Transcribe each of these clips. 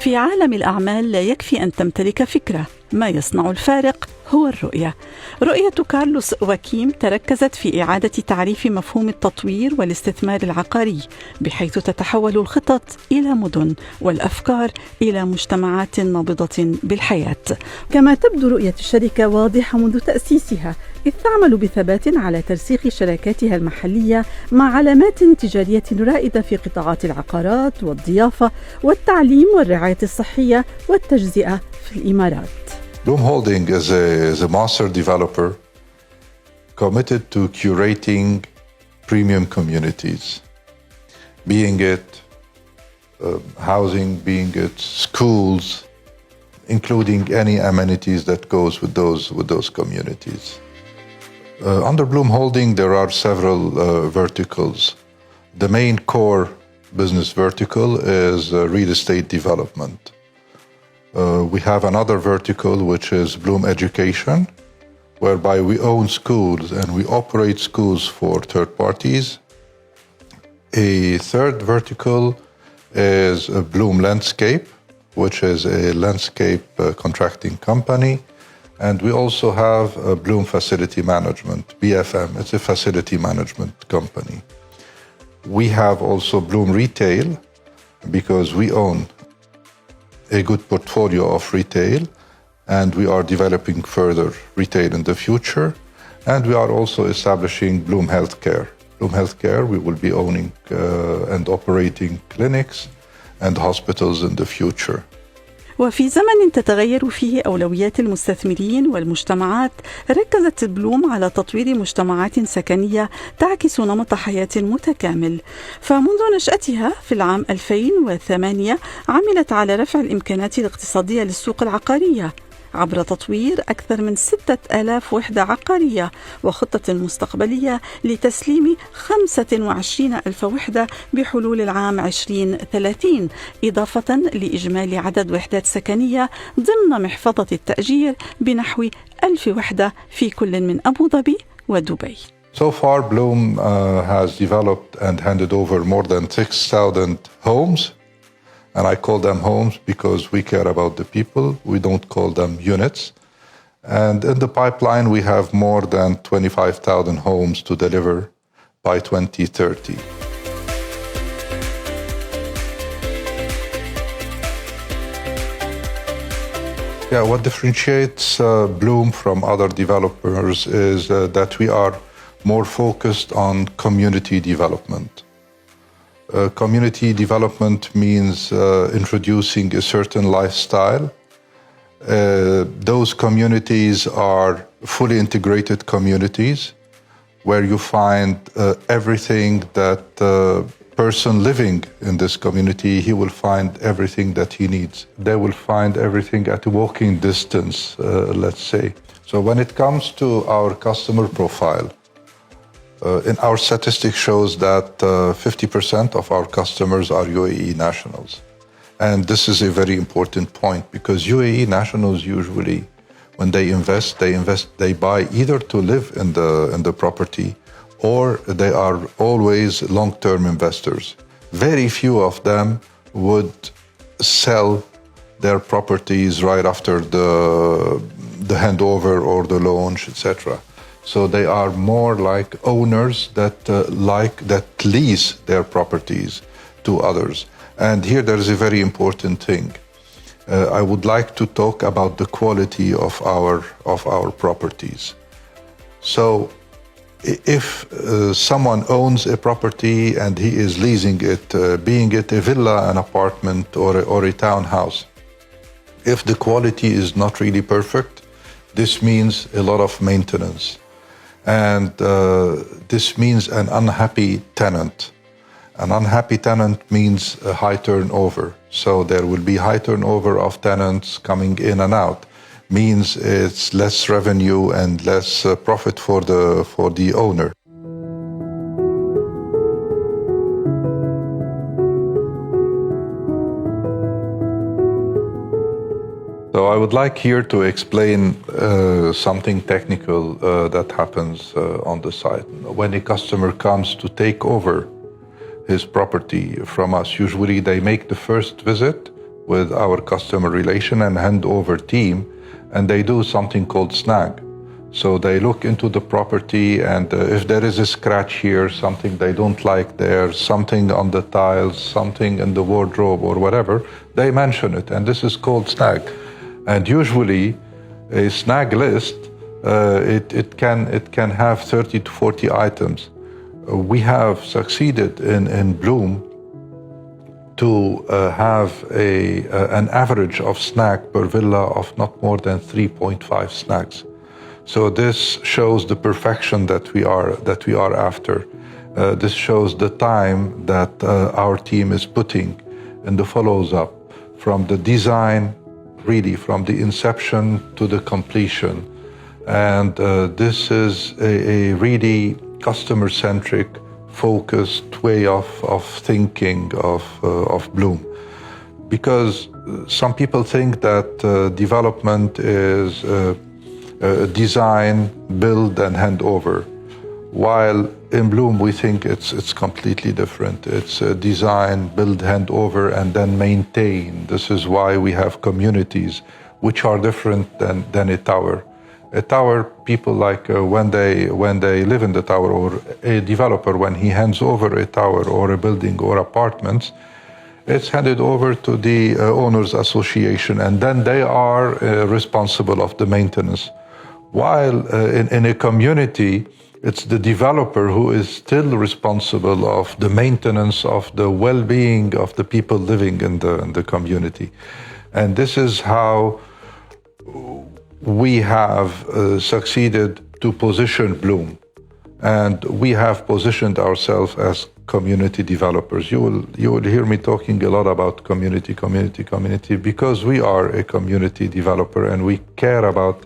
في عالم الأعمال لا يكفي أن تمتلك فكرة، ما يصنع الفارق هو الرؤية. رؤية كارلوس واكيم تركزت في إعادة تعريف مفهوم التطوير والاستثمار العقاري، بحيث تتحول الخطط إلى مدن والأفكار إلى مجتمعات نابضة بالحياة. كما تبدو رؤية الشركة واضحة منذ تأسيسها، إذ تعمل بثبات على ترسيخ شراكاتها المحلية مع علامات تجارية رائدة في قطاعات العقارات والضيافة والتعليم والرعاية الصحية والتجزئة في الإمارات. Bluum Holding is a master developer committed to curating premium communities, being it housing, being it schools, including any amenities that goes with those communities. Under Bluum Holding, there are several verticals. The main core business vertical is real estate development. We have another vertical, which is Bluum Education, whereby we own schools and we operate schools for third parties. A third vertical is Bluum Landscape, which is a landscape contracting company. And we also have Bluum Facility Management, BFM. It's a facility management company. We have also Bluum Retail, because we own a good portfolio of retail, and we are developing further retail in the future. And we are also establishing Bluum Healthcare. Bluum Healthcare, we will be owning and operating clinics and hospitals in the future. وفي زمن تتغير فيه أولويات المستثمرين والمجتمعات، ركزت بلوم على تطوير مجتمعات سكنية تعكس نمط حياة متكامل. فمنذ نشأتها في العام 2008 عملت على رفع الإمكانات الاقتصادية للسوق العقارية عبر تطوير أكثر من 6000 وحدة عقارية، وخطة مستقبلية لتسليم 25,000 وحدة بحلول العام 2030، إضافة لإجمالي عدد وحدات سكنية ضمن محفظة التأجير بنحو 1000 وحدة في كل من أبو ظبي ودبي. So far, Bluum has developed and handed over more than 6,000 homes. And I call them homes because we care about the people. We don't call them units. And in the pipeline, we have more than 25,000 homes to deliver by 2030. Yeah, what differentiates Bluum from other developers is that we are more focused on community development. Community development means introducing a certain lifestyle. Those communities are fully integrated communities where you find everything that the person living in this community, he will find everything that he needs. They will find everything at walking distance, let's say. So when it comes to our customer profile, in our statistics shows that 50% of our customers are UAE nationals. And this is a very important point because UAE nationals usually, when they buy either to live in the property or they are always long-term investors. Very few of them would sell their properties right after the handover or the launch, etc. So they are more like owners that lease their properties to others. And here there is a very important thing. I would like to talk about the quality of our properties. So if someone owns a property and he is leasing it, being it a villa, an apartment, or a townhouse, if the quality is not really perfect, this means a lot of maintenance. And this means an unhappy tenant. An unhappy tenant means a high turnover. So there will be high turnover of tenants coming in and out. Means it's less revenue and less profit for the owner. So I would like here to explain something technical that happens on the site. When a customer comes to take over his property from us, usually they make the first visit with our customer relation and handover team, and they do something called snag. So they look into the property, and if there is a scratch here, something they don't like there, something on the tiles, something in the wardrobe or whatever, they mention it, and this is called snag. And usually a snag list, it can have 30 to 40 items. We have succeeded in Bluum to have an average of snag per villa of not more than 3.5 snags. So this shows the perfection that we are after. This shows the time that our team is putting in the follows up, from the design, really from the inception to the completion. And this is a really customer-centric, focused way of thinking of Bluum. Because some people think that development is design, build, and hand over. While in Bluum, we think it's completely different. It's design, build, hand over, and then maintain. This is why we have communities which are different than a tower. A tower, people like when they live in the tower, or a developer, when he hands over a tower or a building or apartments, it's handed over to the owners association, and then they are responsible of the maintenance. While in a community, it's the developer who is still responsible of the maintenance of the well-being of the people living in the community. And this is how we have succeeded to position Bluum. And we have positioned ourselves as community developers. You will hear me talking a lot about community, because we are a community developer and we care about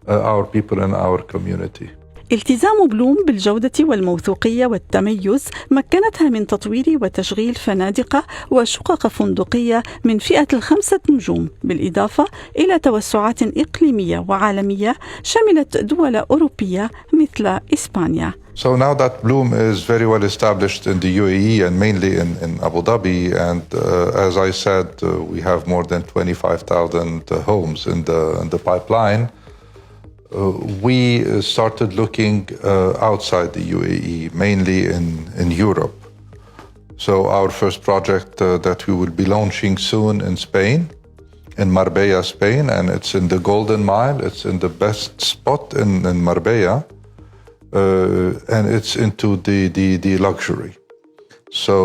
our people in our community. التزام بلوم بالجودة والموثوقية والتميز مكنتها من تطوير وتشغيل فنادق وشقق فندقية من فئة 5 نجوم، بالإضافة إلى توسعات إقليمية وعالمية شملت دول أوروبية مثل إسبانيا. So now that Bluum is very well established in the UAE and mainly in Abu Dhabi, and as I said, we have more than 25,000 homes in the pipeline. We started looking outside the UAE, mainly in Europe. So our first project that we will be launching soon in Spain, in Marbella, Spain, and it's in the Golden Mile. It's in the best spot in Marbella, and it's into the luxury. So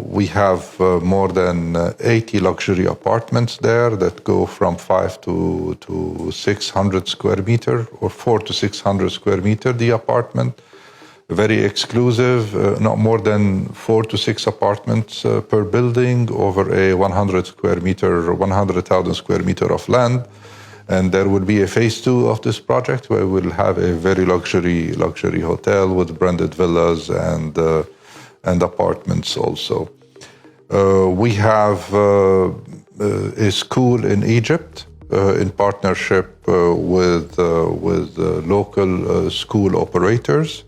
we have more than 80 luxury apartments there that go from 5 to 600 square meter, or 4 to 600 square meter, the apartment. Very exclusive, not more than 4 to 6 apartments per building, over a 100,000 square meter of land. And there will be a phase 2 of this project where we'll have a very luxury hotel with branded villas and apartments also. We have a school in Egypt in partnership with local school operators.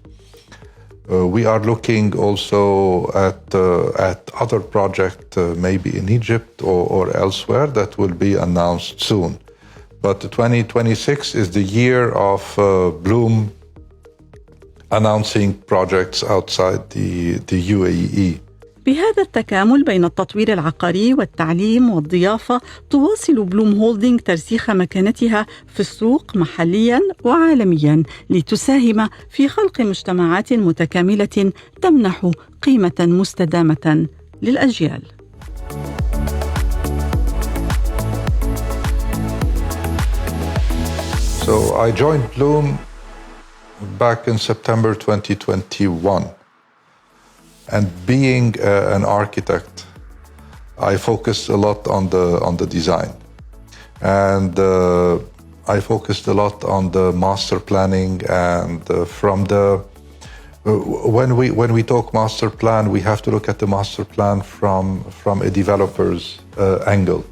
We are looking also at other projects, maybe in Egypt or elsewhere, that will be announced soon. But 2026 is the year of Bluum announcing projects outside the UAE. بهذا التكامل بين التطوير العقاري والتعليم والضيافة، تواصل بلوم هولدينغ ترسيخ مكانتها في السوق محلياً وعالمياً لتساهم في خلق مجتمعات متكاملة تمنح قيمة مستدامة للأجيال. So I joined Bluum back in September 2021. And being an architect, I focused a lot on the design. And I focused a lot on the master planning, and when we talk master plan, we have to look at the master plan from a developer's angle.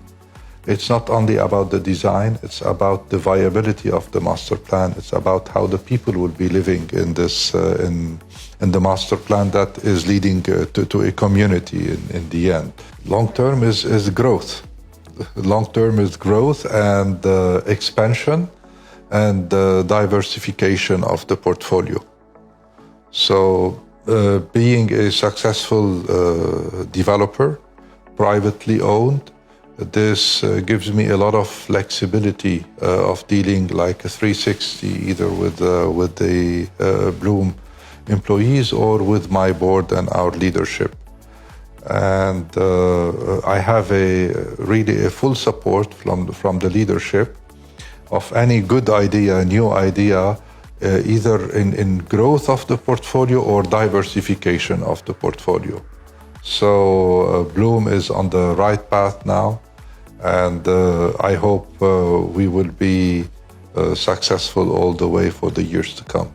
It's not only about the design, it's about the viability of the master plan. It's about how the people will be living in this in the master plan that is leading to a community in the end. Long term is growth. long term is growth and expansion and diversification of the portfolio. So being a successful developer, privately owned, this gives me a lot of flexibility of dealing like a 360, either with the Bluum employees or with my board and our leadership. And I have really a full support from the leadership of any good idea, new idea, either in growth of the portfolio or diversification of the portfolio. So Bluum is on the right path now, and I hope we will be successful all the way for the years to come.